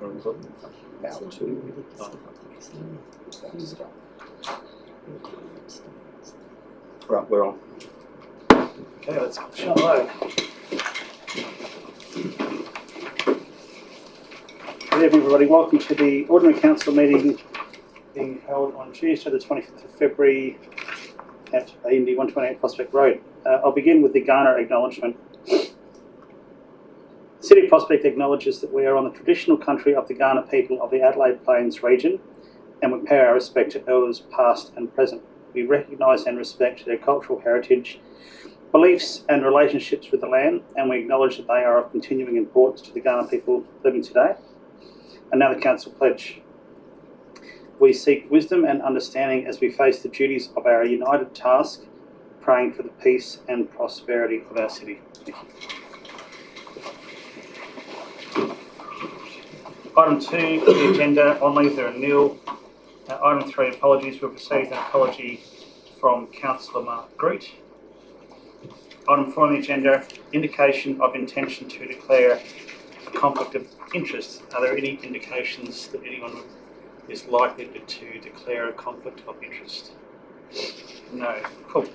About to. Right, we're on. Okay, let's shut low. Good evening, everybody. Welcome to the Ordinary Council meeting being held on Tuesday, the 25th of February at AMD 128 Prospect Road. I'll begin with the Kaurna acknowledgement. The City of Prospect acknowledges that we are on the traditional country of the Kaurna people of the Adelaide Plains region, and we pay our respect to elders past and present. We recognise and respect their cultural heritage, beliefs and relationships with the land, and we acknowledge that they are of continuing importance to the Kaurna people living today. And now the Council Pledge. We seek wisdom and understanding as we face the duties of our united task, praying for the peace and prosperity of our city. Thank you. Item 2 of the agenda, on leave there are nil. Item 3, apologies. We've received an apology from Councillor Mark Groot. Item 4 on the agenda, indication of intention to declare a conflict of interest. Are there any indications that anyone is likely to declare a conflict of interest? No. Cool.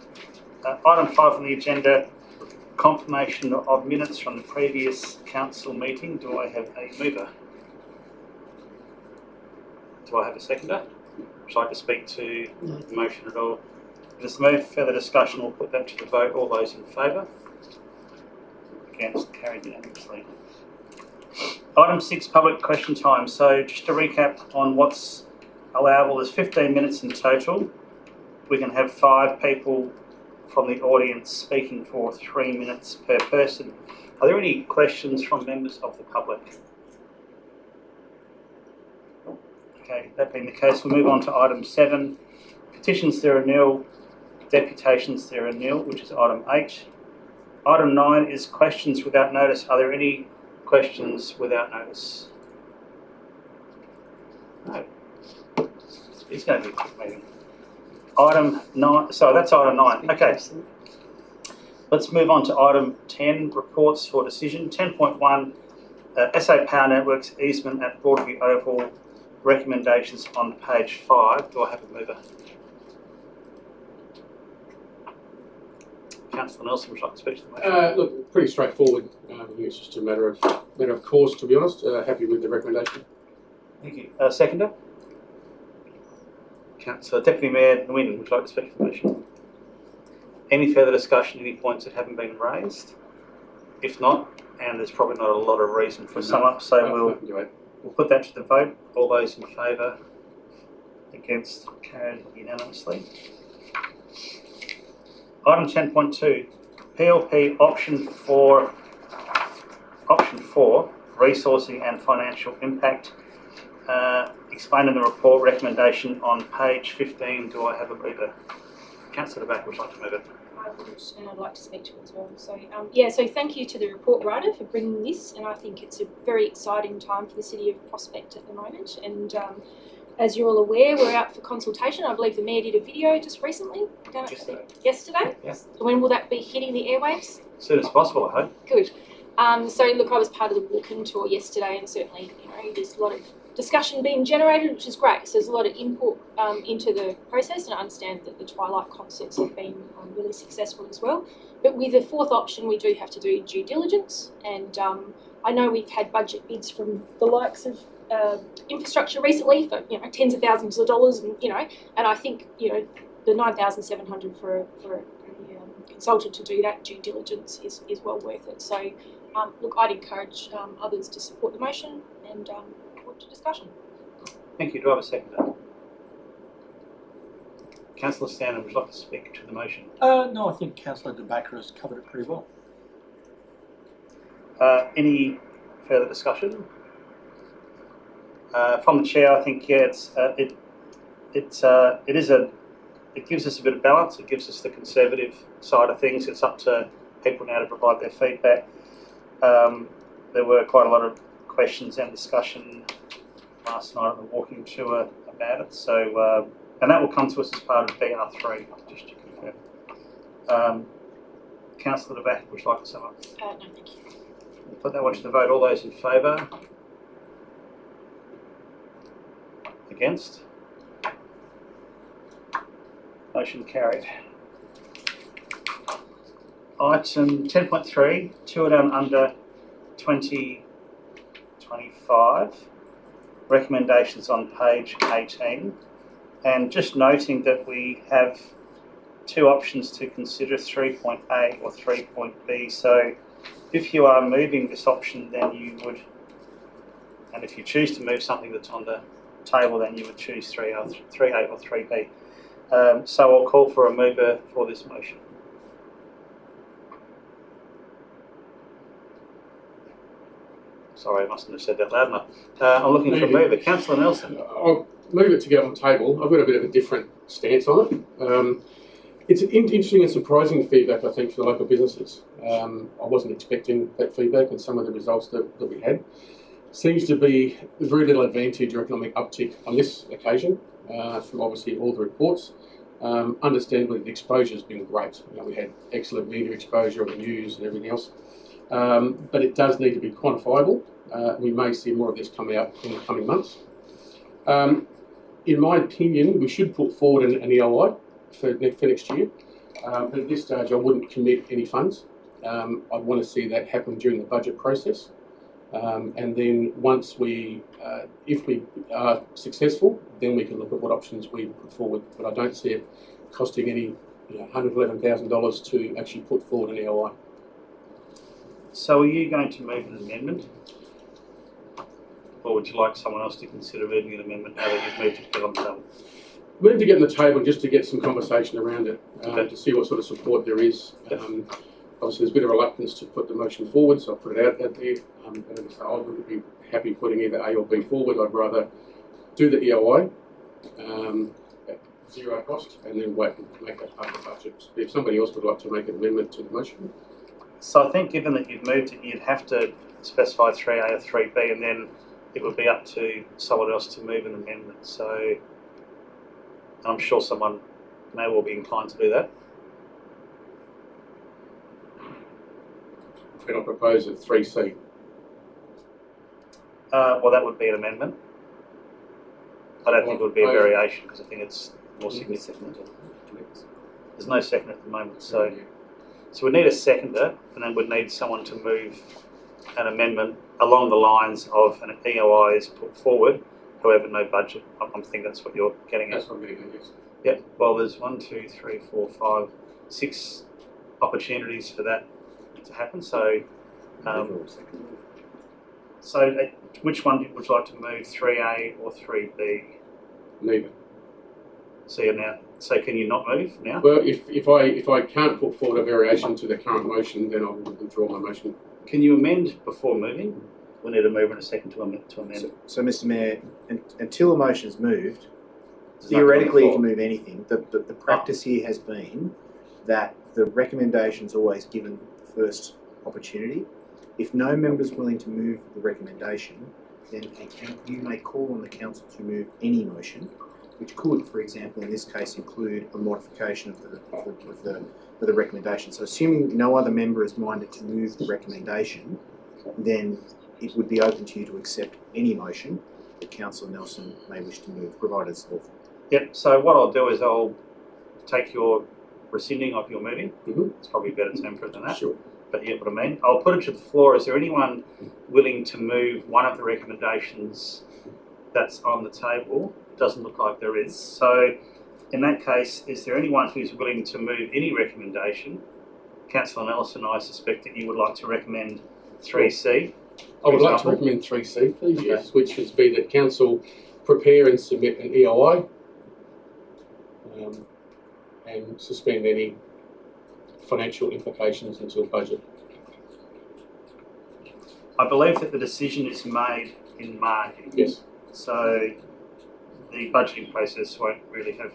Item 5 on the agenda, confirmation of minutes from the previous council meeting. Do I have a mover? Do I have a seconder? Would you like to speak to the motion at all? If there's no further discussion, we'll put that to the vote. All those in favour? Against? Carried unanimously. Item 6, public question time. So just to recap on what's allowable, there's 15 minutes in total. We can have 5 people from the audience speaking for 3 minutes per person. Are there any questions from members of the public? Okay, that being the case, we'll move on to item 7. Petitions, there are nil. Deputations, there are nil, which is item 8. Item 9 is questions without notice. Are there any questions without notice? No. It's going to be a quick meeting. Item 9, sorry, that's item 9. Okay. Let's move on to item 10, reports for decision. 10.1, SA Power Networks easement at Broadview Oval, recommendations on page 5. Do I have a mover? Councillor Nelson, would you like to speak to the motion? Look, pretty straightforward. I think it's just a matter of course, to be honest. Happy with the recommendation. Thank you. Seconder? Councillor Deputy Mayor Nguyen, would you like to speak to the motion? Any further discussion, any points that haven't been raised? If not, and there's probably not a lot of reason for a sum up, so we'll put that to the vote. All those in favour? Against? Carried unanimously. Item 10.2, PLP option 4, resourcing and financial impact. Explained in the report, recommendation on page 15. Do I have a mover? Councillor Back would like to move it. I would, and I'd like to speak to it as well. So, so thank you to the report writer for bringing this, and I think it's a very exciting time for the City of Prospect at the moment. And as you're all aware, we're out for consultation. I believe the Mayor did a video just recently. Yesterday? Yes. So when will that be hitting the airwaves? As soon as possible, I hope. Good. So look, I was part of the walk-in tour yesterday, and certainly, there's a lot of discussion being generated, which is great. So there's a lot of input into the process, and I understand that the Twilight concerts have been really successful as well. But with the 4th option, we do have to do due diligence, and I know we've had budget bids from the likes of infrastructure recently for tens of thousands of dollars, and and I think the 9,700 for a consultant to do that due diligence is well worth it. So look, I'd encourage others to support the motion and put to discussion. Thank you. Do I have a seconder? Councillor Stanton, would you like to speak to the motion? No, I think Councillor De Backer has covered it pretty well. Any further discussion? From the chair, I think it gives us a bit of balance. It gives us the conservative side of things. It's up to people now to provide their feedback. There were quite a lot of questions and discussion last night at the walking tour about it. So, and that will come to us as part of BR3, just to confirm. Councillor De Backer, would you like to sum up? No, thank you. We'll put that one to the vote. All those in favour? Against? Motion carried. Item 10.3, Tour Down Under 2025. Recommendations on page 18. And just noting that we have two options to consider, 3.A or 3.B. So if you are moving this option, then you would, and if you choose to move something that's on the table, then you would choose 3A or 3B. So I'll call for a mover for this motion. Sorry, I mustn't have said that loud enough. I'm looking for a mover. Councillor Nelson. I'll move it to go on the table. I've got a bit of a different stance on it. It's interesting and surprising feedback, I think, for the local businesses. I wasn't expecting that feedback, and some of the results that we had seems to be very little advantage or economic uptick on this occasion, from obviously all the reports. Understandably, the exposure has been great. We had excellent media exposure on the news and everything else, but it does need to be quantifiable. We may see more of this come out in the coming months. In my opinion, we should put forward an ELI for next year, but at this stage I wouldn't commit any funds. I'd want to see that happen during the budget process, and then once if we are successful, then we can look at what options we put forward. But I don't see it costing any $111,000 to actually put forward an ELI. So are you going to move an amendment? Or would you like someone else to consider moving an amendment now that you've moved to get on the table? We need to get on the table just to get some conversation around it, Okay. to see what sort of support there is. Obviously, there's a bit of reluctance to put the motion forward, so I'll put it out there. And so I wouldn't be happy putting either A or B forward. I'd rather do the EOI at zero cost and then wait and make that part of the budget. If somebody else would like to make an amendment to the motion. So I think given that you've moved it, you'd have to specify 3A or 3B, and then it would be up to someone else to move an amendment. So I'm sure someone may well be inclined to do that. Can I propose a 3C? Well, that would be an amendment. I don't think it would be a variation because I think it's more significant. There's no second at the moment, so we need a seconder, and then we'd need someone to move an amendment along the lines of an EOI is put forward. However, no budget. I think that's what you're getting at. That's what I'm getting at, yes. Yep. Well, there's 1, 2, 3, 4, 5, 6 opportunities for that to happen. So, which one would you like to move, 3A or 3B? Neither. So can you not move now? Well, if I can't put forward a variation to the current motion, then I will withdraw my motion. Can you amend before moving? We need a mover and a second to amend. So Mr. Mayor, until a motion is moved, theoretically you can move anything. The practice here has been that the recommendation is always given the first opportunity. If no member is willing to move the recommendation, then you may call on the council to move any motion, which could, for example, in this case, include a modification of the recommendation. So assuming no other member is minded to move the recommendation, then it would be open to you to accept any motion that Councillor Nelson may wish to move, provided it's lawful. Yep, so what I'll do is I'll take your rescinding of your moving. It's probably a better term for it than that. Sure. But you get what I mean. I'll put it to the floor. Is there anyone willing to move one of the recommendations that's on the table? It doesn't look like there is. So in that case, is there anyone who's willing to move any recommendation? Councillor Nelson, I suspect that you would like to recommend 3C. I would like to recommend 3C, please, Okay. yes, which would be that council prepare and submit an EOI and suspend any financial implications until budget. I believe that the decision is made in March. Yes. So the budgeting process won't really have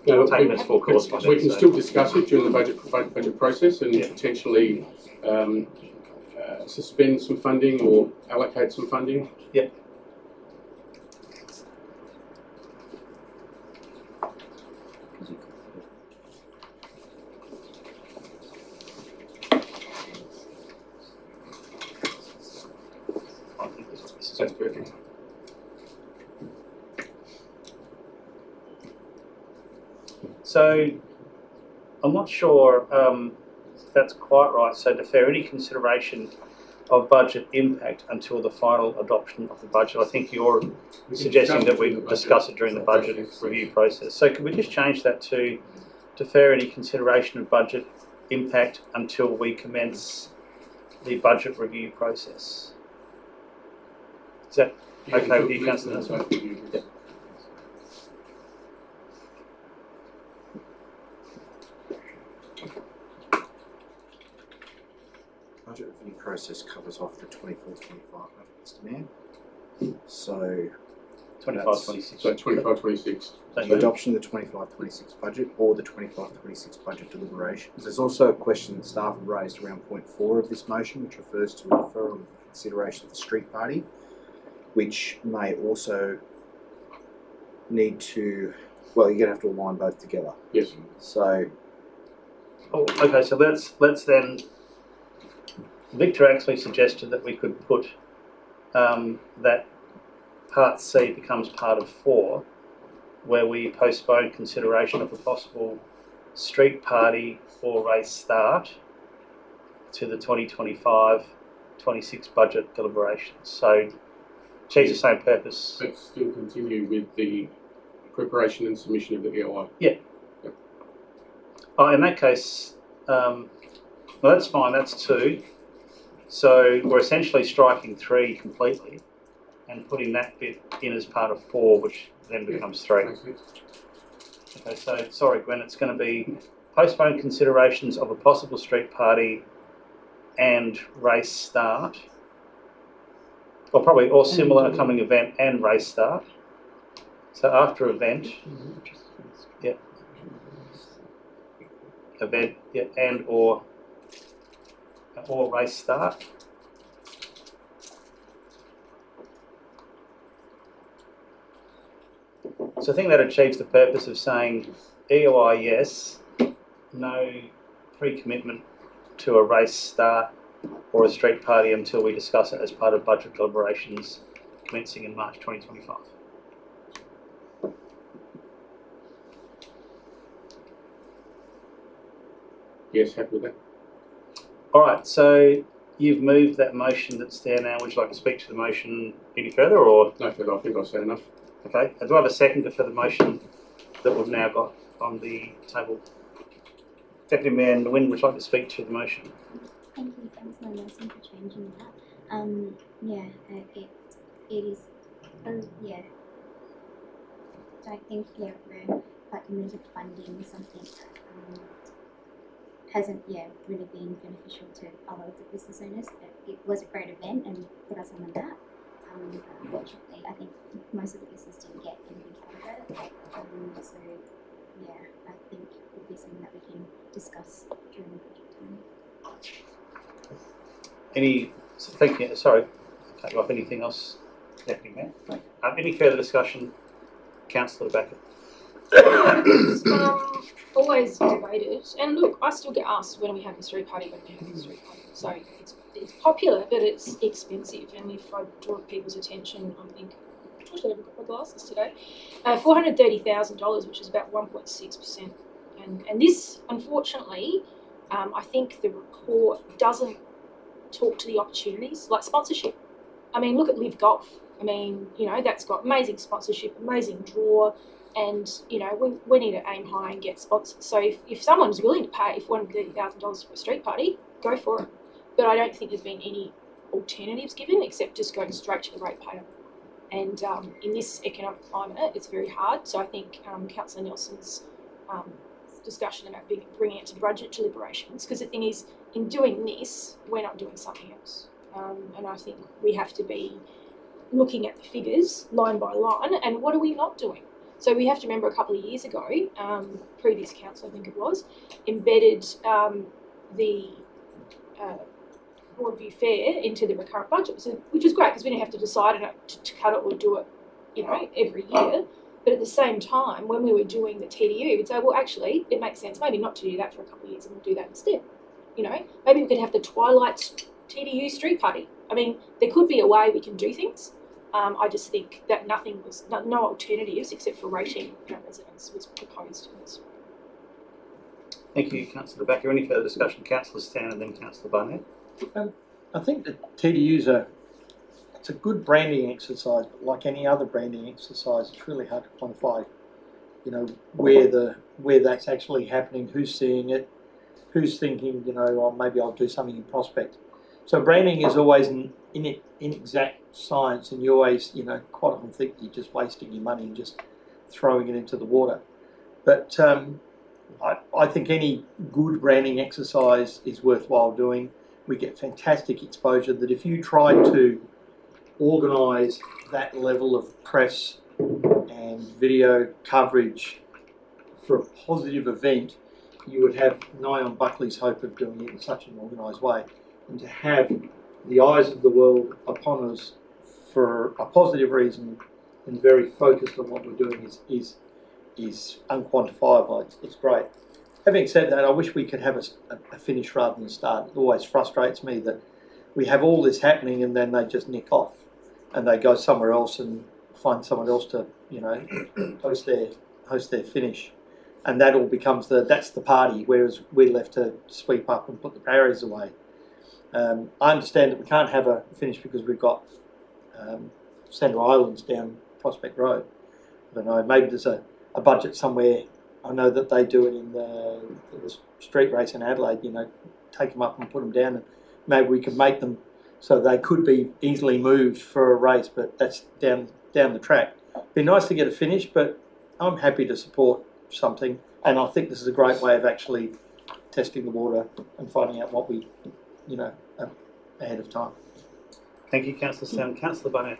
No, taken its full course by then. we can so- still discuss it during the budget process and Yeah. potentially suspend some funding or allocate some funding. Yep. I think this is That's perfect. So I'm not sure if that's quite right. So defer any consideration of budget impact until the final adoption of the budget. I think you're suggesting that we discuss it during the budget review process. So could we just change that to defer any consideration of budget impact until we commence the budget review process? Is that okay with you, Councillor Nelson? Yep. Budget review process covers off the 24-25 budget, Mr. Mayor. So 25-26. So 25-26. the adoption of the 25-26 budget or the 25-26 budget deliberations. There's also a question that staff have raised around point 4 of this motion, which refers to the referral of consideration of the street party, which may also need to, well, you're going to have to align both together. Yes. So, Okay, so let's then. Victor actually suggested that we could put that Part C becomes part of 4, where we postpone consideration of a possible street party or race start to the 2025-26 budget deliberations. So, achieves the same purpose. Let's still continue with the preparation and submission of the EOI. Yeah. Yep. Oh, in that case, well, that's fine. That's 2. So we're essentially striking 3 completely and putting that bit in as part of 4, which then becomes 3. Makes sense. Okay, so sorry, Gwen, it's going to be postpone considerations of a possible street party and race start, or probably or similar accompanying event and race start. So after event, yeah, event, yeah, and or race start. So I think that achieves the purpose of saying EOI yes, no pre-commitment to a race start or a street party until we discuss it as part of budget deliberations commencing in March 2025. Yes, happy with that. All right, so you've moved that motion that's there now. Would you like to speak to the motion any further, or No further, I think I've said enough. okay? Do I have a seconder for the motion that we've now got on the table? Deputy Mayor Nguyen, would you like to speak to the motion? Thank you, Councillor Nelson, for changing that. It is, yeah. So I think, yeah, we're quite committed to funding something that hasn't, really been beneficial to a lot of the business owners. But it was a great event and put us on the map. But unfortunately, I think most of the business didn't get anything out of it. So, yeah, I think it would be something that we can discuss during the project time. Thank you. Sorry, cut you off. Anything else, Deputy Mayor? Any further discussion, Councillor Backer? Always debated, and look, I still get asked when we have a street party, So it's popular, but it's expensive. And if I draw people's attention, I think actually I've got my glasses today. $430,000, which is about 1.6%. And this, unfortunately, I think the report doesn't talk to the opportunities like sponsorship. I mean, look at Live Golf. I mean, that's got amazing sponsorship, amazing draw. And, we need to aim high and get sponsors. So if someone's willing to pay $430,000 for a street party, go for it. But I don't think there's been any alternatives given except just going straight to the ratepayer. And in this economic climate, it's very hard. So I think Councillor Nelson's discussion about bringing it to budget deliberations, because the thing is, in doing this, we're not doing something else. And I think we have to be looking at the figures line by line, and what are we not doing? So we have to remember a couple of years ago, previous council, I think it was, embedded the Broadview Fair into the recurrent budget, which was great because we didn't have to decide to cut it or do it, every year. But at the same time, when we were doing the TDU, we'd say, well, actually, it makes sense maybe not to do that for a couple of years, and we'll do that instead. Maybe we could have the Twilight TDU street party. I mean, there could be a way we can do things. I just think that no alternatives except for rating residents was proposed in this. Thank you, Councillor Backer. Any further discussion? Councillor Stan and then Councillor Barnett. I think that TDU's it's a good branding exercise, but like any other branding exercise, it's really hard to quantify. You know, where that's actually happening, who's seeing it, who's thinking, you know, oh, maybe I'll do something in Prospect. So branding is always an inexact science, and you always, you know, quite often think you're just wasting your money and just throwing it into the water. But I think any good branding exercise is worthwhile doing. We get fantastic exposure that if you tried to organise that level of press and video coverage for a positive event, you would have nigh on Buckley's hope of doing it in such an organised way. And to have the eyes of the world upon us for a positive reason and very focused on what we're doing is unquantifiable. It's great. Having said that, I wish we could have a finish rather than a start. It always frustrates me that we have all this happening and then they just nick off and they go somewhere else and find someone else to, you know, host their finish, and that all becomes that's the party, whereas we're left to sweep up and put the barriers away. I understand that we can't have a finish because we've got Centre Islands down Prospect Road. I don't know, maybe there's a budget somewhere. I know that they do it in the street race in Adelaide, you know, take them up and put them down, and maybe we could make them so they could be easily moved for a race, but that's down the track. Be nice to get a finish, but I'm happy to support something, and I think this is a great way of actually testing the water and finding out what we, you know, ahead of time. Thank you, Councillor Stan. Councillor Barnett.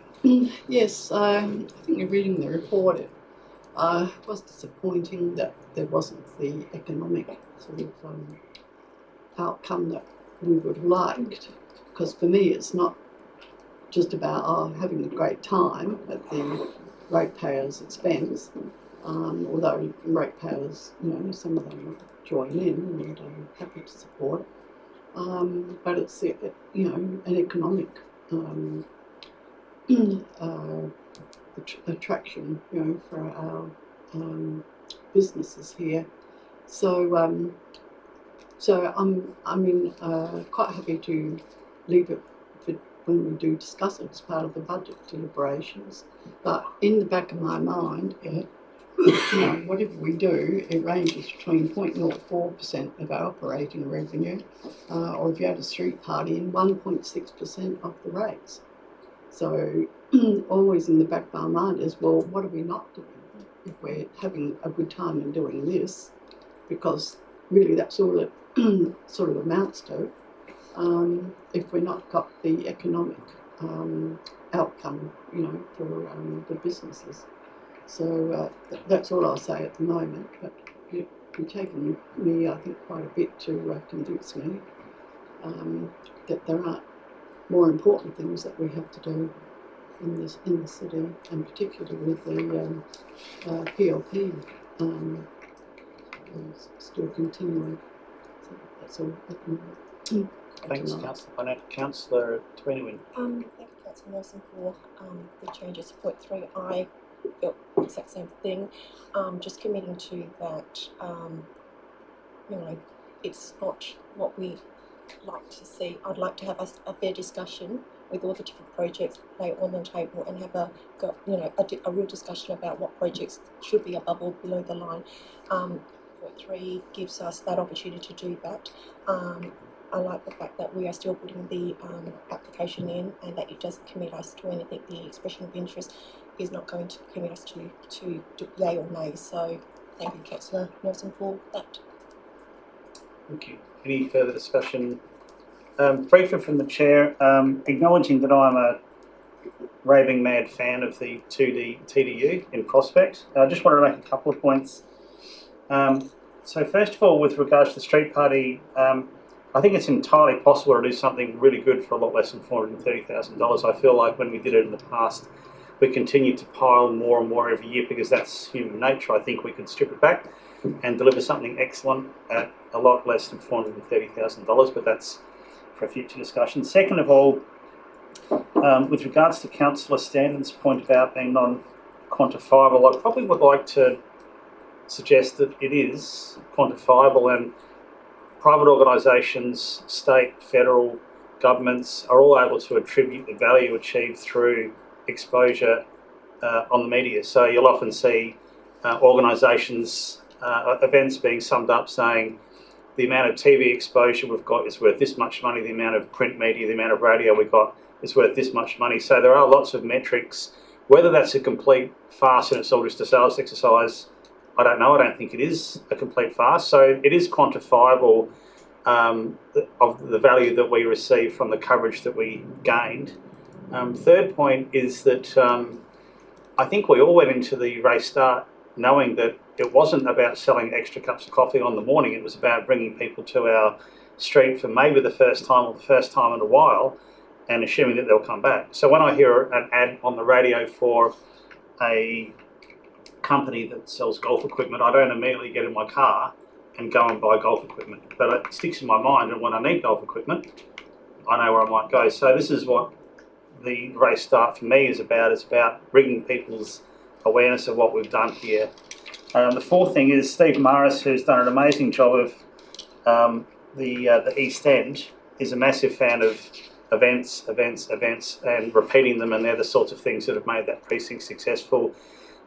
Yes, I think you're reading the report. It was disappointing that there wasn't the economic sort of outcome that we would have liked, because for me it's not just about having a great time at the ratepayers' expense, although ratepayers, you know, some of them join in and I'm happy to support, but it's, you know, an economic attraction, you know, for our businesses here. So I'm quite happy to leave it for when we do discuss it as part of the budget deliberations. But in the back of my mind, you know, whatever we do, it ranges between 0.04% of our operating revenue, or if you had a street party, in 1.6% of the rates. So always in the back of our mind is, well, what are we not doing if we're having a good time and doing this? Because really that's all it sort of amounts to, if we're not got the economic outcome, you know, for the businesses. So that's all I'll say at the moment, but you've taken me, I think, quite a bit to convince me that there are more important things that we have to do in the city, and particularly with the PLP still continuing. So that's all at the moment. Thanks, Councillor Barnett. Councillor Tweenwin. Thank you, Councillor Nelson, for the changes to point 3. I felt the exact same thing. Just committing to that, you know, it's not what we like to see. I'd like to have a fair discussion with all the different projects lay on the table and have a real discussion about what projects should be above or below the line. Point 3 gives us that opportunity to do that. I like the fact that we are still putting the application in, and that it doesn't commit us to anything. The expression of interest is not going to commit us to yay or nay. So thank you, Councillor Nelson, for that. Thank you. Any further discussion? Briefer from the Chair, acknowledging that I'm a raving mad fan of the TDU in Prospect. I just want to make a couple of points. So first of all, with regards to the street party, I think it's entirely possible to do something really good for a lot less than $430,000. I feel like when we did it in the past, we continued to pile more and more every year because that's human nature. I think we could strip it back and deliver something excellent at a lot less than $430,000, but that's for a future discussion. Second of all, with regards to Councillor Stanton's point about being non-quantifiable, I probably would like to suggest that it is quantifiable, and private organisations, state, federal governments are all able to attribute the value achieved through exposure on the media. So you'll often see organisations, events being summed up saying the amount of TV exposure we've got is worth this much money, the amount of print media, the amount of radio we've got is worth this much money. So there are lots of metrics. Whether that's a complete farce and it's all just a sales exercise, I don't know. I don't think it is a complete farce. So it is quantifiable of the value that we receive from the coverage that we gained. Third point is that I think we all went into the race start knowing that it wasn't about selling extra cups of coffee on the morning. It was about bringing people to our street for maybe the first time or the first time in a while and assuming that they'll come back. So when I hear an ad on the radio for a company that sells golf equipment, I don't immediately get in my car and go and buy golf equipment. But it sticks in my mind, and when I need golf equipment, I know where I might go. So this is what the race start for me is about. It's about bringing people's awareness of what we've done here. The fourth thing is Steve Morris, who's done an amazing job of the East End, is a massive fan of events, and repeating them, and they're the sorts of things that have made that precinct successful.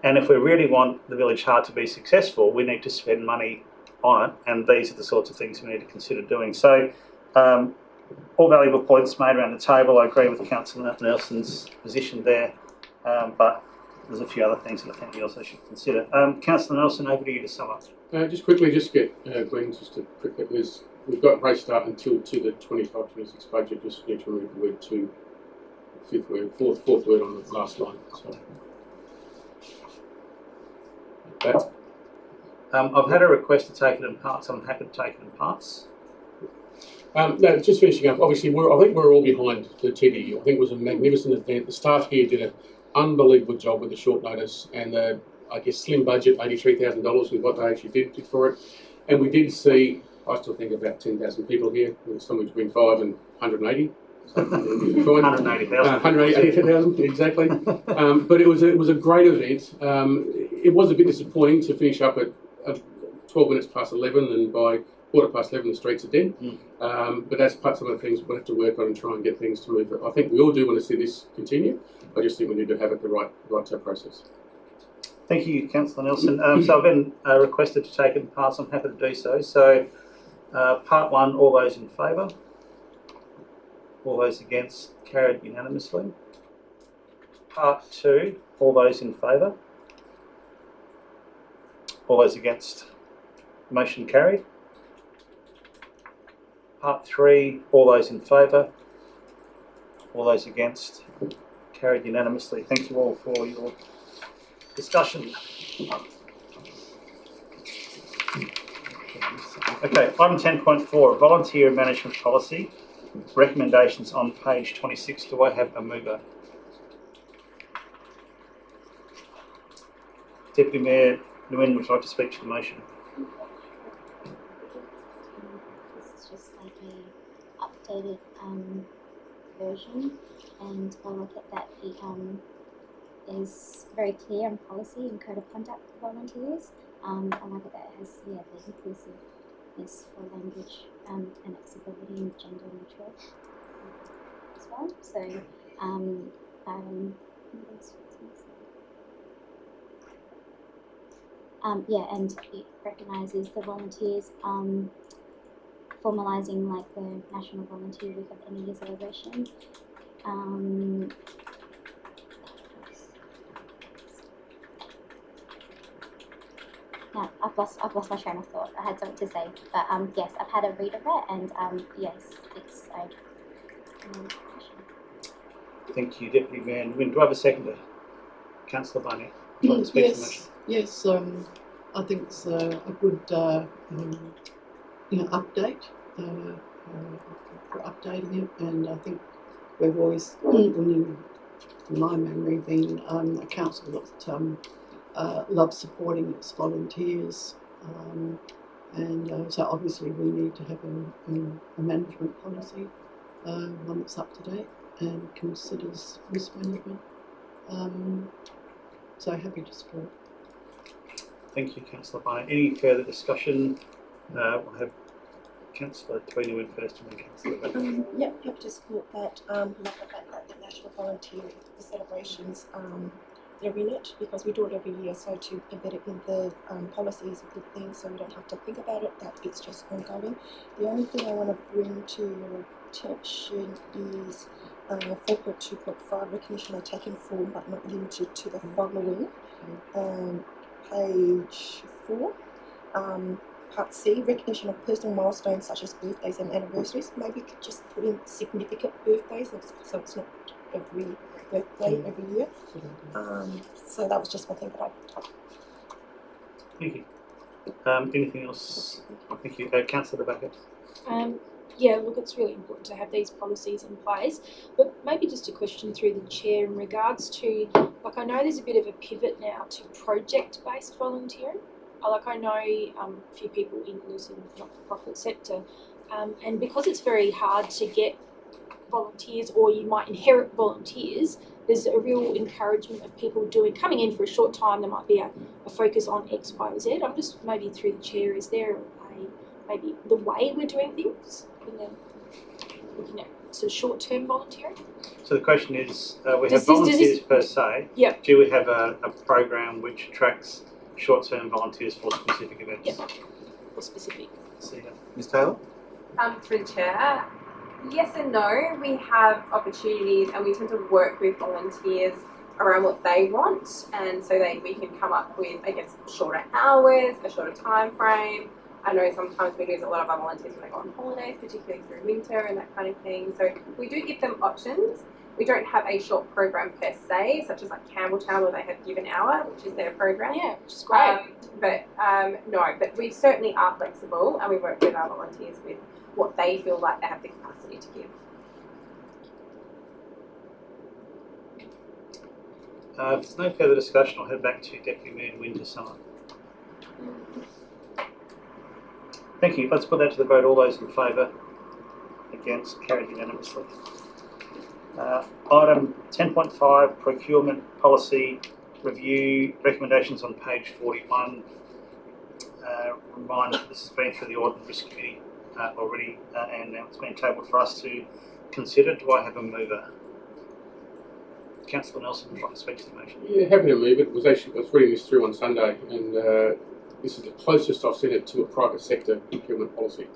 And if we really want the Village Heart to be successful, we need to spend money on it, and these are the sorts of things we need to consider doing. So, all valuable points made around the table. I agree with Councillor Nelson's position there, but there's a few other things that I think we also should consider. Councillor Nelson, over to you to sum up. Just quickly, just get Glenn just to quickly, we've got race start until to the 25-26 budget. Just need to remove the word to, fifth word, fourth word on the last line. So. That. I've had a request to take it in parts. I'm happy to take it in parts. No, just finishing up. Obviously, I think we're all behind the TDU. I think it was a magnificent event. The staff here did an unbelievable job with the short notice and the, I guess, slim budget, $83,000 with what they actually did for it. And we did see, I still think about 10,000 people here. Somewhere between 5 and 180. 180,000. 180,000, exactly. But it was a great event. It was a bit disappointing to finish up at 12 minutes past 11, and by 11:15 the streets are dead. But that's part of some of the things we'll have to work on and try and get things to move. I think we all do want to see this continue. I just think we need to have it the right process. Thank you, Councillor Nelson. So I've been requested to take it in parts. I'm happy to do so. So part one, all those in favour? All those against? Carried unanimously. Part two, all those in favour? All those against? Motion carried. Part three, all those in favour? All those against? Carried unanimously. Thank you all for your discussion. Okay, item 10.4, volunteer management policy. Recommendations on page 26. Do I have a mover? Deputy Mayor Nguyen would like to speak to the motion. This is just like a updated version, and I like it that it is very clear on policy and code of conduct for volunteers. I like it that it has the inclusiveness for language and accessibility and gender neutral as well. So yeah, and it recognises the volunteers, formalising like the National Volunteer Week of End of Year celebration. Yeah, I've lost my train of thought. I had something to say, but yes, I've had a read of it, and yes, it's a Thank you, Deputy Mayor Nguyen. Do I have a seconder? Councillor Barnett, would you like to speak to the motion? Yes, I think it's a good update for updating it, and I think we've always, in my memory, been a council that loves supporting its volunteers, and so obviously we need to have a management policy, one that's up to date and considers risk management. So happy to support. Thank you, Councillor Barnett. Any further discussion? We'll have Councillor Tweedy went first and then Councillor Beckett. Yep, happy to support that. Love the fact that the National Volunteer Celebrations they're in it, because we do it every year, so to embed it in the policy is a good thing, so we don't have to think about it, that it's just ongoing. The only thing I want to bring to your attention is 4.2.5, recognition of taking form but not limited to the following. Page 4, Part C, recognition of personal milestones such as birthdays and anniversaries. Maybe you could just put in significant birthdays, so it's not every birthday every year. So that was just one thing that I picked up. Thank you. Anything else? Thank you. Councillor Beckett. Yeah, look, it's really important to have these policies in place, but maybe just a question through the chair in regards to, like, I know there's a bit of a pivot now to project-based volunteering. I know a few people in the not-for-profit sector, and because it's very hard to get volunteers, or you might inherit volunteers, there's a real encouragement of people coming in for a short time. There might be a focus on X, Y, or Z. I'm just maybe through the chair, is there maybe the way we're doing things in looking at sort of short-term volunteering? So the question is, we have volunteers per se. Yep. Do we have a program which attracts short-term volunteers for specific events? Yep. Or specific. Ms Taylor? Through the chair, yes and no. We have opportunities and we tend to work with volunteers around what they want, and so we can come up with, I guess, shorter hours, a shorter time frame. I know sometimes we lose a lot of our volunteers when they go on holidays, particularly through winter and that kind of thing. So we do give them options. We don't have a short program per se, such as like Campbelltown, where they have Give an Hour, which is their program. Yeah, which is great. No, but we certainly are flexible, and we work with our volunteers with what they feel like they have the capacity to give. If there's no further discussion, I'll head back to Deputy Mayor Winter Summer. Thank you. Let's put that to the vote. All those in favour? Against? Carried unanimously. Item 10.5, procurement policy review, recommendations on page 41. Reminder that this has been through the Audit and Risk Committee already, and now it's been tabled for us to consider. Do I have a mover? Councillor Nelson would like to speak to the motion. Yeah, happy to move it. I was reading this through on Sunday, and this is the closest I've seen it to a private sector procurement policy.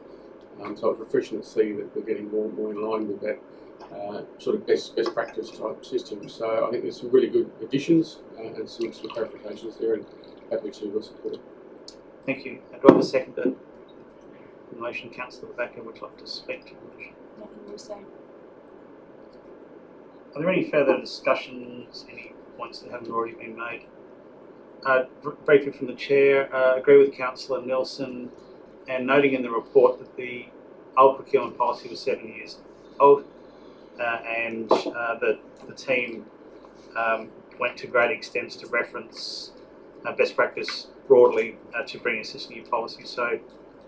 So it's refreshing to see that we're getting more in line with that sort of best practice type system. So I think there's some really good additions and some clarifications there, and happy to support it. Thank you. Do I have a seconder? The motion, Councillor Becker would like to speak to the motion. Nothing more to say. Are there any further discussions, any points that haven't already been made? Briefly from the Chair, agree with Councillor Nelson, and noting in the report that the old procurement policy was 7 years old, and that the team went to great extents to reference best practice broadly to bring us this new policy. So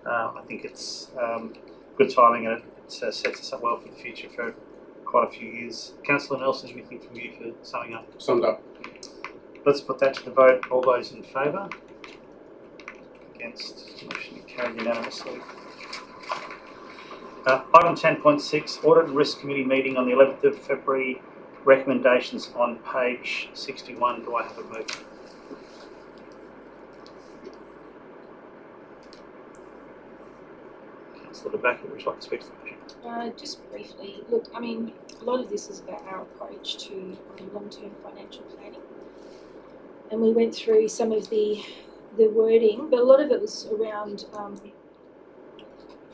I think it's good timing, and it sets us up well for the future for quite a few years. Councillor Nelson, anything from you for summing up? Summed up. Let's put that to the vote. All those in favour? Against? Motion carried unanimously. Item 10.6, Audit and Risk Committee meeting on the 11th of February. Recommendations on page 61. Do I have a move? Councillor Becker, would you like to speak to the motion? Just briefly, look, I mean, a lot of this is about our approach to long-term financial planning, and we went through some of the wording, but a lot of it was around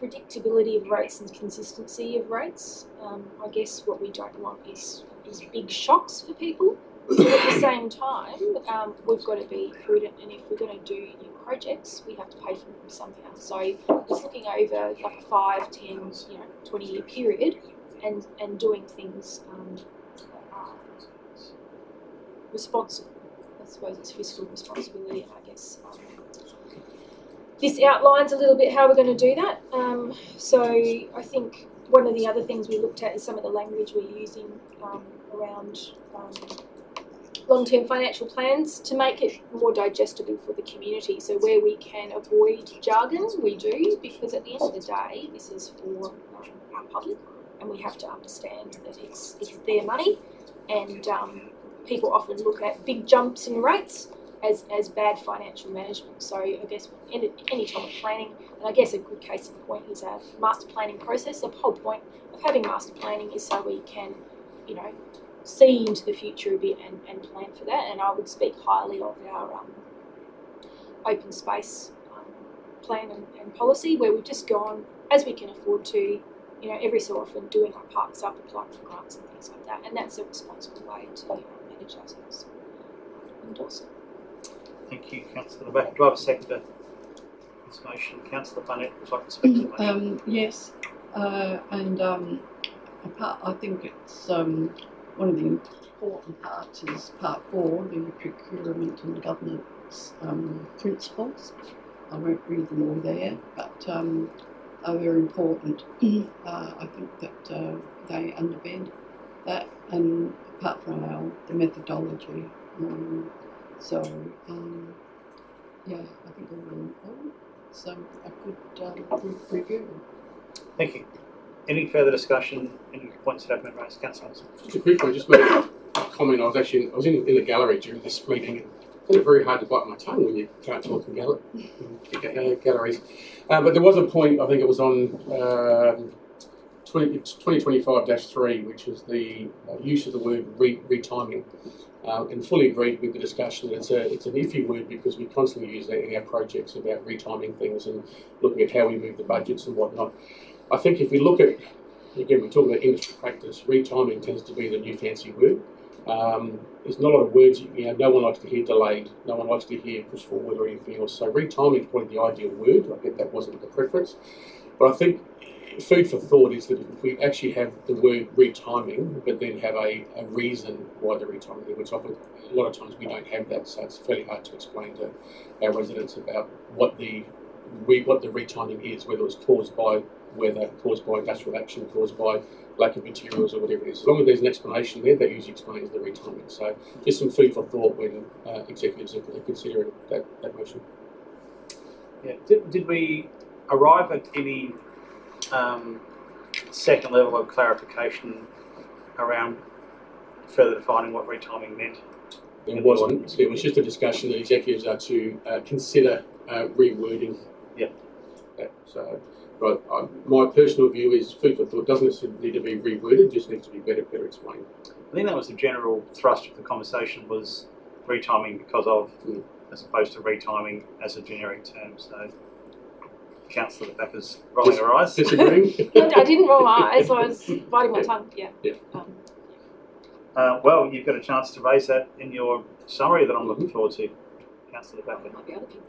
predictability of rates and consistency of rates. I guess what we don't want is big shocks for people, but at the same time, we've got to be prudent, and if we're going to do new projects, we have to pay for them somehow. So it's looking over like a 5, 10, 20-year period, and doing things that are responsible. I suppose it's fiscal responsibility, and I guess this outlines a little bit how we're going to do that. So I think one of the other things we looked at is some of the language we're using around long-term financial plans to make it more digestible for the community. So where we can avoid jargon, we do, because at the end of the day, this is for our public, and we have to understand that it's their money, and people often look at big jumps in rates as bad financial management. So I guess any time of planning, and I guess a good case in point is our master planning process. The whole point of having master planning is so we can, you know, see into the future a bit and plan for that. And I would speak highly of our open space plan and policy, where we've just gone, as we can afford to, you know, every so often doing our parks up, applying for grants and things like that. And that's a responsible way to manage ourselves. Endorse it. Thank you, Councillor Back. Do I have a second to this motion? Councillor Barnett would like to speak to the motion. Yes, I think it's one of the important parts is part 4, the procurement and governance principles. I won't read them all there, but are very important. I think that they underbid that, and apart from the methodology. Yeah, I think they're really important. So a good review. Thank you. Any further discussion? Any points that have been raised? Councillor Anderson. Just a quick one, just made a comment. I was in the gallery during this meeting. I find it very hard to bite my tongue when you can't talk in galleries. But there was a point, I think it was on 2025-3, which is the use of the word retiming. And fully agreed with the discussion that it's an iffy word, because we constantly use that in our projects about retiming things and looking at how we move the budgets and whatnot. I think if we look at, again, we're talking about industry practice, retiming tends to be the new fancy word. There's not a lot of words, no one likes to hear delayed, no one likes to hear push forward or anything else. So retiming is probably the ideal word. I get that wasn't the preference. But I think food for thought is that if we actually have the word retiming, but then have a reason why they're retiming, which often, a lot of times we don't have that, so it's fairly hard to explain to our residents about what the retiming is, whether it's caused by weather, caused by industrial action, caused by lack of materials or whatever it is. As long as there's an explanation there, that usually explains the retiming. So just some food for thought when executives are considering that motion. Yeah. Did we arrive at any second level of clarification around further defining what retiming meant? It wasn't. It was just a discussion that executives are to consider rewording. Yeah. So, right, my personal view is food for thought doesn't necessarily need to be reworded, just needs to be better explained. I think that was the general thrust of the conversation, was retiming because of, as opposed to retiming as a generic term. So, Councillor Becker's rolling her eyes. Disagreeing? I didn't roll my eyes, I was biting my tongue. Yeah. Well, you've got a chance to raise that in your summary that I'm looking forward to, Councillor Becker. Might be other people.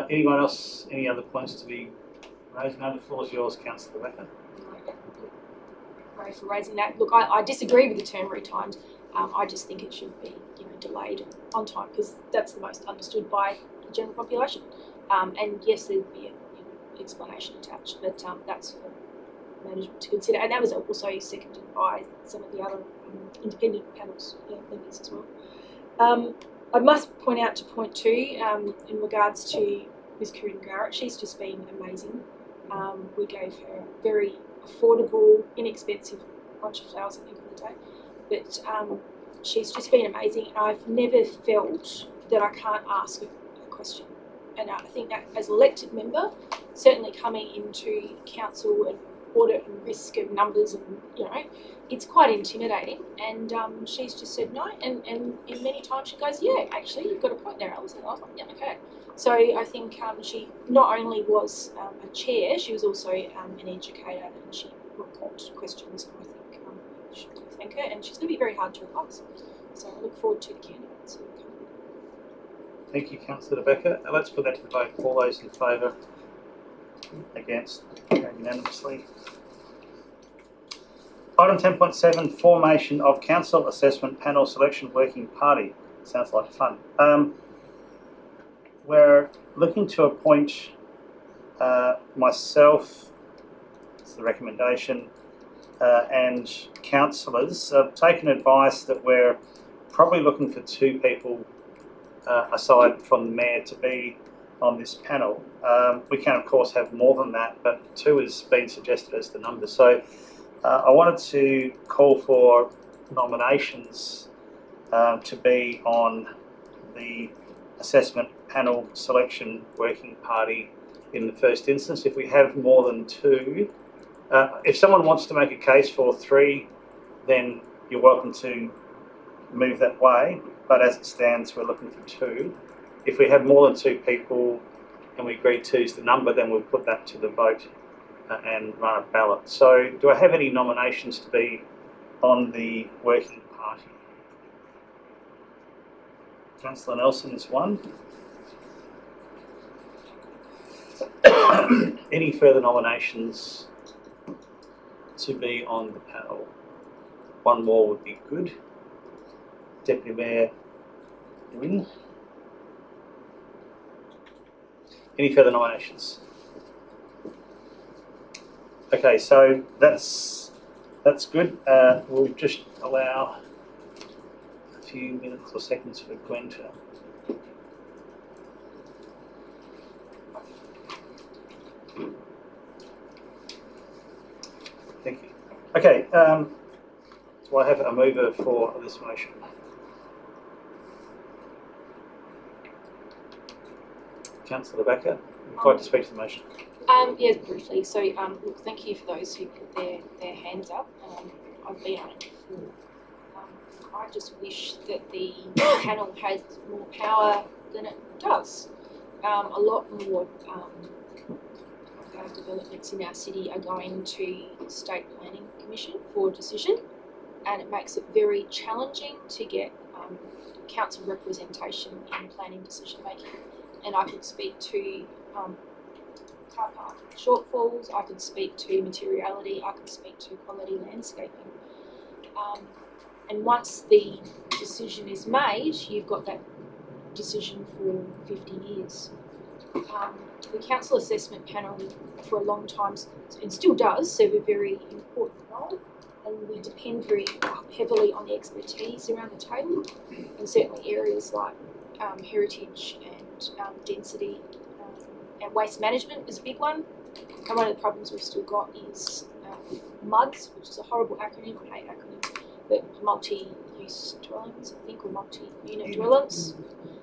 Anyone else? Any other points to be raised? No, the floor is yours, Councillor Becker. Sorry for raising that. Look, I disagree with the term retimed. I just think it should be, delayed on time, because that's the most understood by the general population. And yes, there'd be an explanation attached, but that's for management to consider. And that was also seconded by some of the other independent panels members as well. I must point out to point 2, in regards to Ms. Corinne Garrett, she's just been amazing. We gave her a very affordable, inexpensive bunch of flowers at the end of the day, but she's just been amazing. I've never felt that I can't ask a question. And I think that as an elected member, certainly coming into council and audit and risk and numbers, and it's quite intimidating. And she's just said no, and many times she goes, yeah, actually, you've got a point there, Alison. And I was like, yeah, okay. So I think she not only was a chair, she was also an educator, and she put questions. And I think we should thank her, and she's going to be very hard to replace. So I look forward to the candidates. Thank you, Councillor Becker. Let's put that to the vote. All those in favour? Against? Unanimously. Item 10.7, formation of Council Assessment Panel Selection Working Party. Sounds like fun. We're looking to appoint myself, it's the recommendation, and councillors. I've taken advice that we're probably looking for 2 people aside from the Mayor to be on this panel. We can of course have more than that, but 2 has been suggested as the number. So I wanted to call for nominations to be on the assessment panel selection working party in the first instance. If we have more than 2, if someone wants to make a case for 3, then you're welcome to move that way, but as it stands we're looking for 2. If we have more than 2 people and we agree 2 is the number, then we'll put that to the vote and run a ballot. So do I have any nominations to be on the working party? Councillor Nelson is one. Any further nominations to be on the panel? 1 more would be good. Deputy Mayor Wynne. Any further nominations? Okay, so that's good. We'll just allow a few minutes or seconds for Gwen to. Thank you. Okay, so I have a mover for this motion. Councillor Backer, would you like to speak to the motion? Yes, briefly. So, look, thank you for those who put their hands up. I've been on it before. I just wish that the panel had more power than it does. A lot more developments in our city are going to the State Planning Commission for decision, and it makes it very challenging to get council representation in planning decision making. And I could speak to car park shortfalls, I could speak to materiality, I could speak to quality landscaping. And once the decision is made, you've got that decision for 50 years. The council assessment panel for a long time, and still does, serve a very important role, and we depend very heavily on the expertise around the table, and certainly areas like heritage and density and waste management is a big one. And one of the problems we've still got is MUDs, which is a horrible acronym, I hate acronyms, but multi-use dwellings, I think, or multi-unit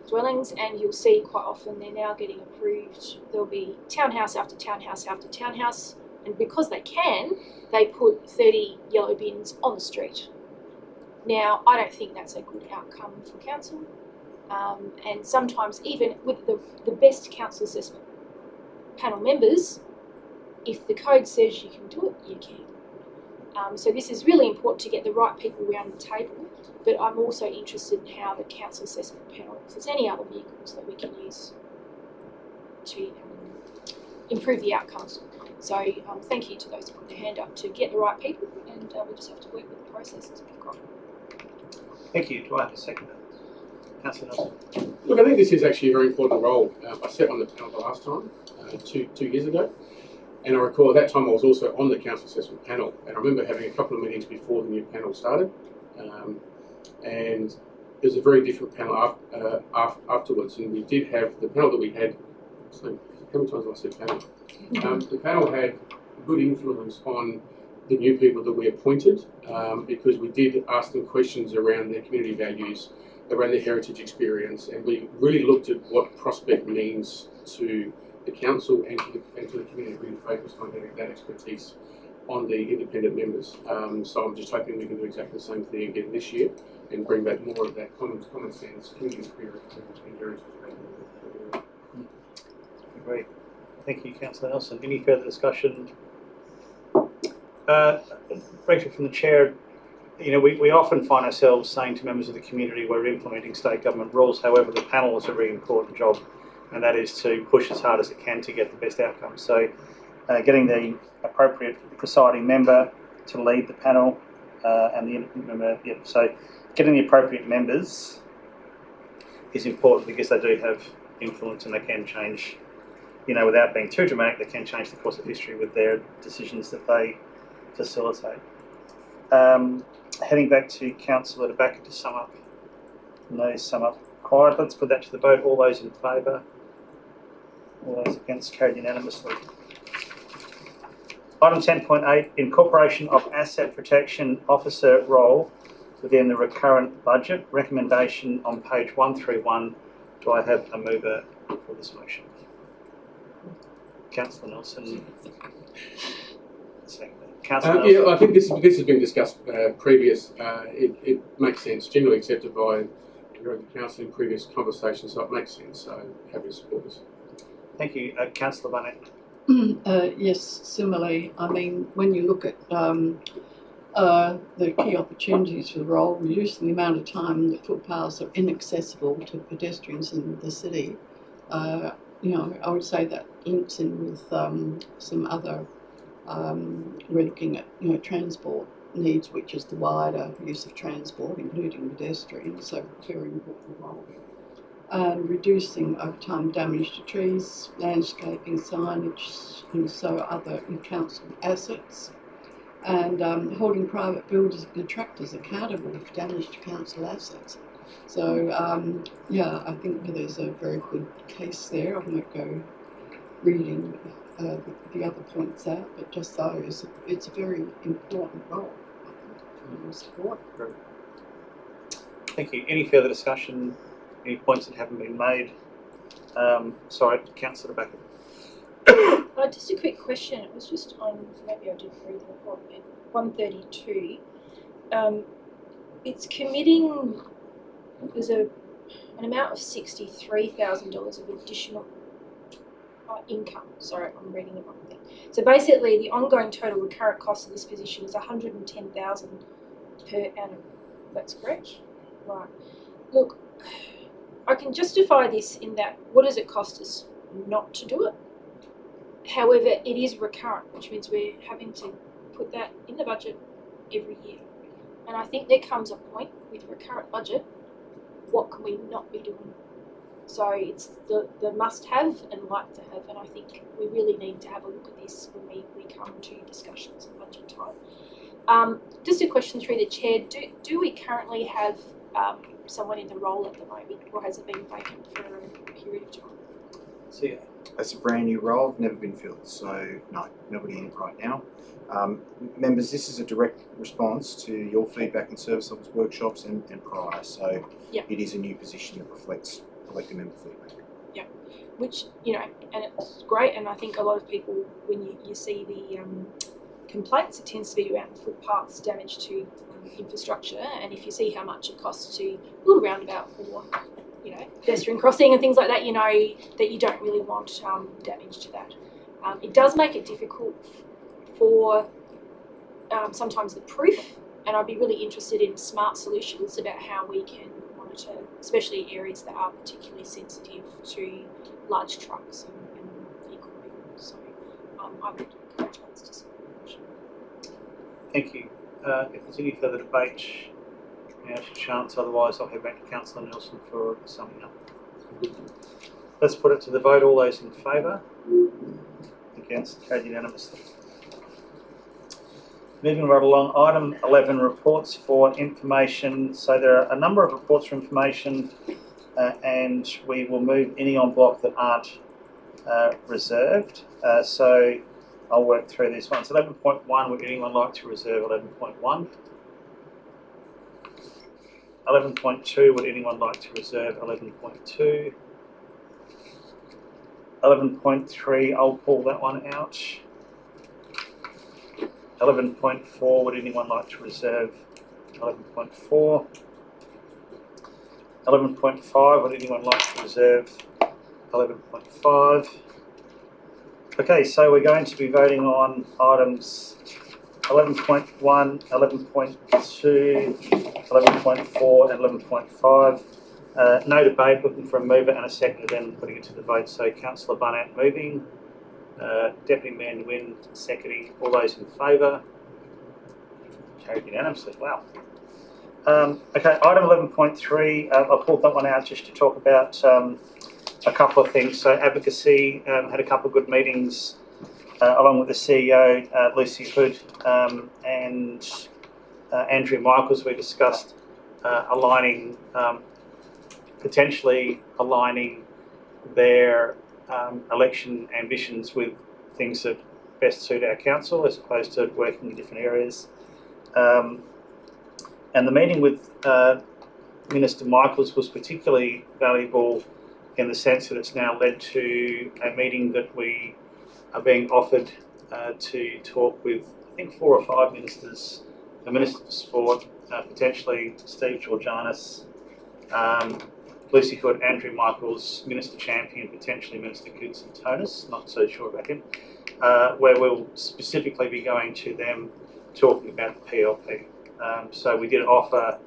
dwellings, and you'll see quite often they're now getting approved. There'll be townhouse after townhouse after townhouse, and because they can, they put 30 yellow bins on the street. Now, I don't think that's a good outcome for council, and sometimes even with the best council assessment panel members, if the code says you can do it, you can. So this is really important to get the right people around the table, but I'm also interested in how the council assessment panel, if there's any other vehicles that we can use to improve the outcomes. So thank you to those who put their hand up to get the right people, and we just have to work with the processes we've got. Thank you. Do I have a second? Councillor Nelson. Look, I think this is actually a very important role. I sat on the panel the last time, two years ago, and I recall at that time I was also on the council assessment panel, and I remember having a couple of meetings before the new panel started, and it was a very different panel afterwards, and we did have the panel that we had. So how many times have I said panel? The panel had good influence on the new people that we appointed, because we did ask them questions around their community values, around their heritage experience, and we really looked at what Prospect means to the council and to the community, really focused on getting that expertise on the independent members. So I'm just hoping we can do exactly the same thing again this year and bring back more of that common sense community spirit and heritage. Great. Thank you, Councillor Nelson. Any further discussion? Briefly from the Chair, we often find ourselves saying to members of the community we're implementing state government rules. However, the panel has a very important job, and that is to push as hard as it can to get the best outcomes. So getting the appropriate presiding member to lead the panel and the member, so getting the appropriate members is important because they do have influence and they can change, without being too dramatic, they can change the course of history with their decisions that they facilitate. Heading back to Councillor De Backer to sum up No sum up required. Let's put that to the vote. All those in favour? All those against? Carried unanimously. Item 10.8, incorporation of asset protection officer role within the recurrent budget. Recommendation on page 131. Do I have a mover for this motion? Councillor Nelson. Councillor Yeah, I think this has been discussed previous. It makes sense, generally accepted by the council in previous conversations, so it makes sense. So happy to support this. Thank you, Councillor Barnett. Yes, similarly, I mean, when you look at the key opportunities for the role, reducing the amount of time that footpaths are inaccessible to pedestrians in the city, you know, I would say that links in with some other, we're looking at, you know, transport needs, which is the wider use of transport, including pedestrians, so very important role. Reducing over time damage to trees, landscaping, signage, and so other council assets, and holding private builders and contractors accountable for damage to council assets. So yeah, I think there's a very good case there. I won't go reading the other points out, but just those. It's a very important role. I think, support. Thank you. Any further discussion? Any points that haven't been made? Sorry, Councillor Becker. Just a quick question. It was just on, maybe I didn't read the report, 132. It's committing, there's an amount of $63,000 of additional income. Sorry, I'm reading the wrong thing. So basically, the ongoing total recurrent cost of this position is $110,000 per annum. That's correct? Right. Look, I can justify this in that, what does it cost us not to do it? However, it is recurrent, which means we're having to put that in the budget every year. And I think there comes a point with recurrent budget, what can we not be doing? So it's the must-have and like-to-have, and I think we really need to have a look at this when we come to discussions and budget time. Just a question through the chair, do we currently have someone in the role at the moment, or has it been vacant for a period of time? See, it's a brand new role, never been filled, so no, nobody in it right now. Members, this is a direct response to your feedback and service levels workshops and prior, so yep. It is a new position that reflects elected member feedback. Yeah, which, you know, and it's great, and I think a lot of people, when you see the complaints, it tends to be around footpaths, damage to infrastructure, and if you see how much it costs to build a roundabout or, you know, pedestrian crossing and things like that, you know that you don't really want damage to that. It does make it difficult for sometimes the proof, and I'd be really interested in smart solutions about how we can monitor, especially areas that are particularly sensitive to large trucks and vehicle movement. So I would encourage others to support the motion. thank you. If there's any further debate, now's your chance. Otherwise, I'll head back to Councillor Nelson for summing up. Let's put it to the vote. All those in favour? Against? Carried unanimously. Moving right along, item 11, reports for information. So there are a number of reports for information, and we will move any en bloc that aren't reserved. So I'll work through these ones. 11.1, would anyone like to reserve 11.1? 11.2, would anyone like to reserve 11.2? 11.3, I'll pull that one out. 11.4, would anyone like to reserve 11.4? 11.5, would anyone like to reserve 11.5? Okay, so we're going to be voting on items 11.1, 11.2, 11.4 and 11.5. No debate, looking for a mover and a seconder, then putting it to the vote. So Councillor Barnett moving, Deputy Mayor Nguyen seconding. All those in favour? Carried unanimously. Wow. Okay, item 11.3, I pulled that one out just to talk about a couple of things. So advocacy, had a couple of good meetings along with the CEO, Lucy Hood, and Andrew Michaels. We discussed aligning potentially aligning their election ambitions with things that best suit our council as opposed to working in different areas. And the meeting with Minister Michaels was particularly valuable in the sense that it's now led to a meeting that we are being offered to talk with, I think, 4 or 5 ministers, the Minister for Sport, potentially Steve Georgianis, Lucy Hood, Andrew Michaels, Minister Champion, potentially Minister Goodson-Tonis, not so sure about him, where we'll specifically be going to them talking about the PLP. So we did offer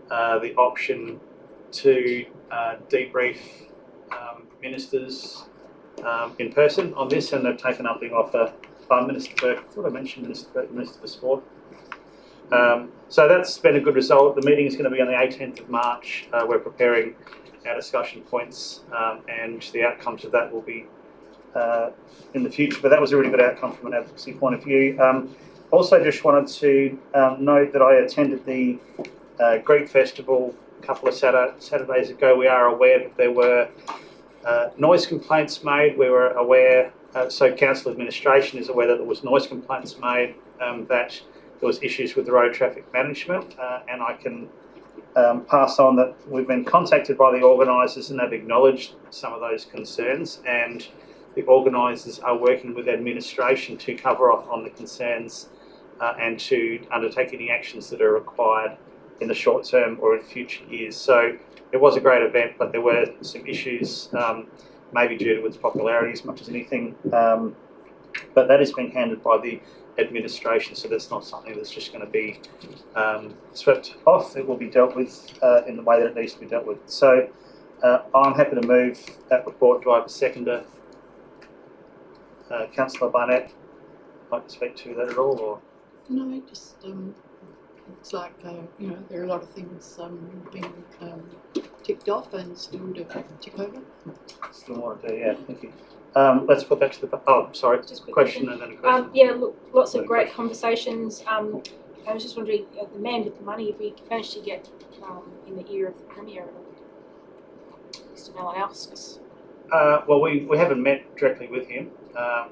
the option to debrief ministers in person on this, and they've taken up the offer by Minister Burke. I thought I mentioned Minister Burke, Minister for Sport. So that's been a good result. The meeting is going to be on the 18th of March. We're preparing our discussion points, and the outcomes of that will be in the future. But that was a really good outcome from an advocacy point of view. Also, just wanted to note that I attended the Greek Festival a couple of Saturdays ago. We are aware that there were noise complaints made. We were aware, so council administration is aware that there was noise complaints made, that there was issues with the road traffic management, and I can pass on that we've been contacted by the organisers and they've acknowledged some of those concerns, and the organisers are working with administration to cover off on the concerns and to undertake any actions that are required in the short term or in future years. So it was a great event, but there were some issues, maybe due to its popularity as much as anything, but that is being handled by the administration, so that's not something that's just going to be swept off. It will be dealt with in the way that it needs to be dealt with. So I'm happy to move that report. Do I have a seconder? Councillor Barnett, like to speak to that at all? Or? No, just it's like you know, there are a lot of things being ticked off and still to tick over. Still more to do, yeah. Thank you. Let's put that to the. Oh, sorry. Just a quick question and then a question. Yeah, look, lots of great conversations. I was just wondering, the man with the money, if we managed to get in the ear of the Premier, Mr. Malinauskas. Well, we haven't met directly with him.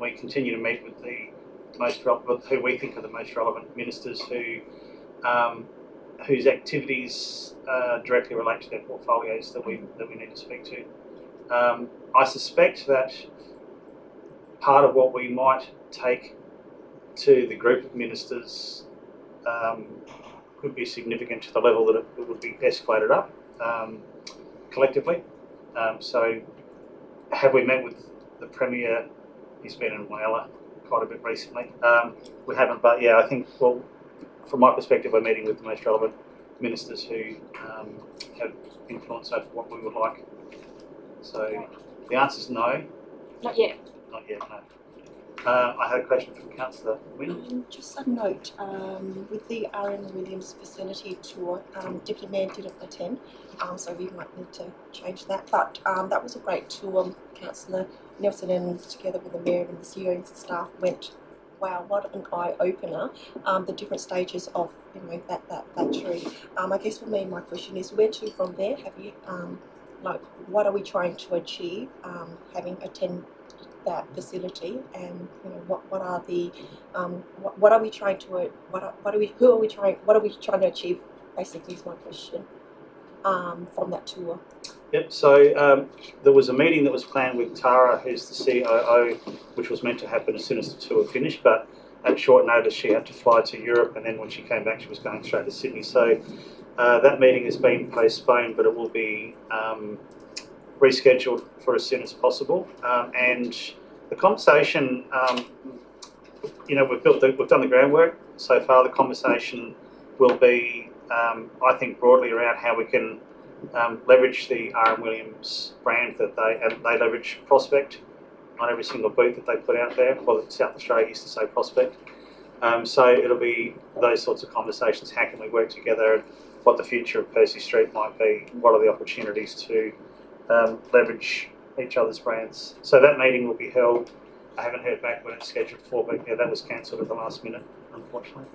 We continue to meet with the most relevant, who we think are the most relevant ministers who whose activities directly relate to their portfolios that we need to speak to. I suspect that part of what we might take to the group of ministers could be significant to the level that it would be escalated up collectively. So have we met with the Premier? He's been in Whyalla quite a bit recently. We haven't, but yeah, I think, well, from my perspective, we're meeting with the most relevant ministers who have influence over what we would like. So the answer is no. Not yet. Not yet, no. I had a question from Councillor Wynne. Just a note, with the R.M. Williams facility tour, Deputy Mayor didn't attend, so we might need to change that. But that was a great tour. Councillor Nelson and together with the Mayor and the CEO and staff went, wow, what an eye-opener, the different stages of that tree. I guess for me, my question is, where to from there? Have you, like, what are we trying to achieve having attended that facility, and what are the what are we trying to who are we trying to achieve, basically, is my question, from that tour. Yep, so there was a meeting that was planned with Tara, who's the COO, which was meant to happen as soon as the tour finished, but at short notice she had to fly to Europe, and then when she came back she was going straight to Sydney. So that meeting has been postponed, but it will be rescheduled for as soon as possible. And the conversation, we've done the groundwork so far. The conversation will be, I think, broadly around how we can leverage the R.M. Williams brand that they leverage Prospect on every single booth that they put out there. Well, South Australia used to say Prospect. So it'll be those sorts of conversations. How can we work together, and what the future of Percy Street might be? What are the opportunities to leverage each other's brands? So that meeting will be held. I haven't heard back when it's scheduled for, but yeah, that was cancelled at the last minute, unfortunately.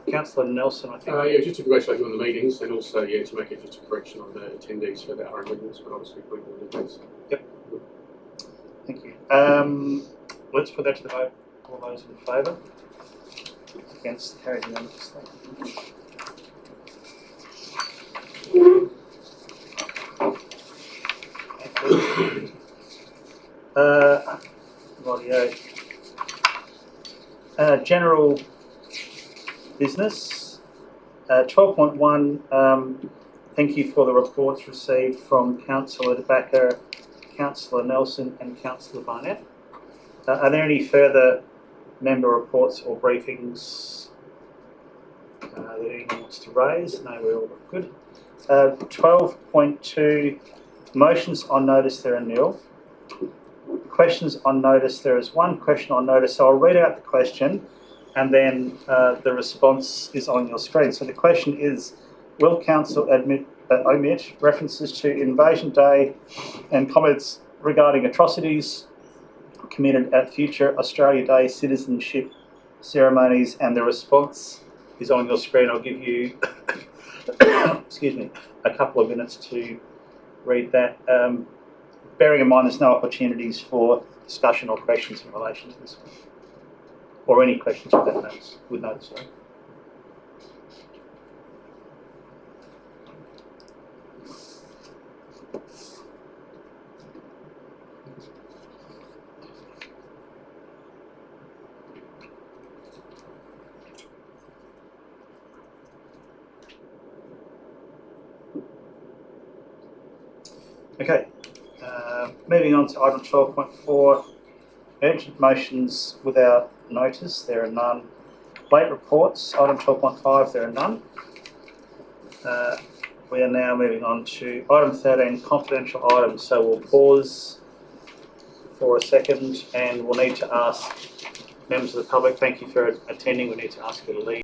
Councillor Nelson, I think. Yeah, just to congratulate you on the meetings and also, yeah, to make just a correction on the attendees for the RM meetings, but obviously putting all the details. Thank you. Let's put that to the vote. All those in favour? Against? Carried unanimously. Rightio. General business. 12.1. Thank you for the reports received from Councillor De Backer, Councillor Nelson, and Councillor Barnett. Are there any further member reports or briefings that anyone wants to raise? No, we're all good. 12.2. Motions on notice, there are nil. Questions on notice, there is one question on notice. So I'll read out the question and then the response is on your screen. So the question is, will Council omit references to Invasion Day and comments regarding atrocities committed at future Australia Day citizenship ceremonies? And the response is on your screen. I'll give you excuse me, a couple of minutes to read that. Bearing in mind there's no opportunities for discussion or questions in relation to this one. Or any questions with that notice, sorry. Okay, moving on to item 12.4, urgent motions without notice, there are none. Late reports, item 12.5, there are none. We are now moving on to item 13, confidential items. So we'll pause for a second and we'll need to ask members of the public, thank you for attending, we need to ask you to leave.